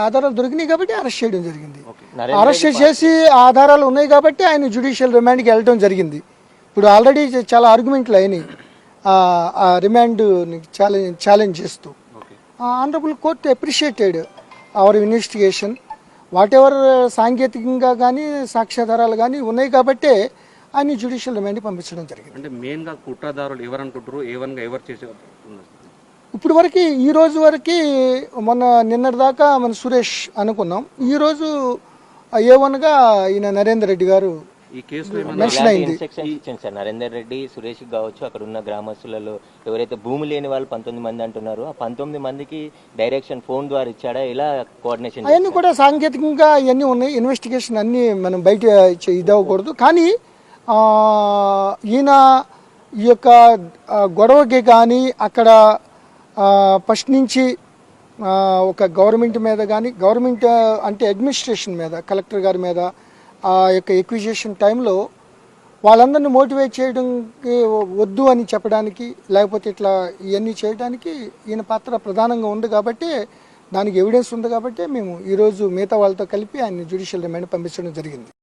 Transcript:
ఆధారాలు దొరికినాయి కాబట్టి అరెస్ట్ చేయడం జరిగింది. అరెస్ట్ చేసి ఆధారాలు ఉన్నాయి కాబట్టి ఆయన జ్యుడిషియల్ రిమాండ్కి వెళ్ళడం జరిగింది. ఇప్పుడు ఆల్రెడీ చాలా ఆర్గ్యుమెంట్లు అయినాయి ఆ రిమాండ్ ఛాలెంజ్ చేస్తూ. Honourable court appreciated hour investigation, what ever సాంకేతికంగా కానీ సాక్ష్యాధారాలు కానీ ఉన్నాయి కాబట్టి ఆయన జ్యుడిషియల్ రిమాండ్కి పంపించడం జరిగింది. అంటే మెయిన్గా కుట్రదారులు ఎవరు అనుకుంటారు, ఎవరు చేసే ఇప్పుడు వరకు ఈ రోజు వరకు నిన్నటి దాకా మన సురేష్ అనుకున్నాం. ఈరోజు A1గా ఈయన నరేందర్ రెడ్డి గారు ఈ కేసులో మెన్షన్ అయింది. సార్ నరేందర్ రెడ్డి, సురేష్ కావచ్చు, అక్కడ ఉన్న గ్రామస్తులలో ఎవరైతే భూమి లేని వాళ్ళు 19 మంది అంటున్నారు, ఆ 19 మందికి డైరెక్షన్ ఫోన్ ద్వారా ఇచ్చాడా, ఇలా కోఆర్డినేషన్? అవన్నీ కూడా సాంకేతికంగా ఇవన్నీ ఉన్నాయి. ఇన్వెస్టిగేషన్ అన్నీ మనం బయట ఇదవ్వకూడదు. కానీ ఈయన ఈ యొక్క గొడవకి కానీ అక్కడ ఫస్ట్ నుంచి ఒక గవర్నమెంట్ మీద కానీ, గవర్నమెంట్ అంటే అడ్మినిస్ట్రేషన్ మీద, కలెక్టర్ గారి మీద ఆ యొక్క ఎక్విజిషన్ టైంలో వాళ్ళందరినీ మోటివేట్ చేయడానికి, వద్దు అని చెప్పడానికి, లేకపోతే ఇట్లా ఇవన్నీ చేయడానికి ఈయన పాత్ర ప్రధానంగా ఉంది కాబట్టి, దానికి ఎవిడెన్స్ ఉంది కాబట్టి మేము ఈరోజు మిగతా వాళ్ళతో కలిపి ఆయన జ్యుడిషియల్ రిమాండ్ పంపించడం జరిగింది.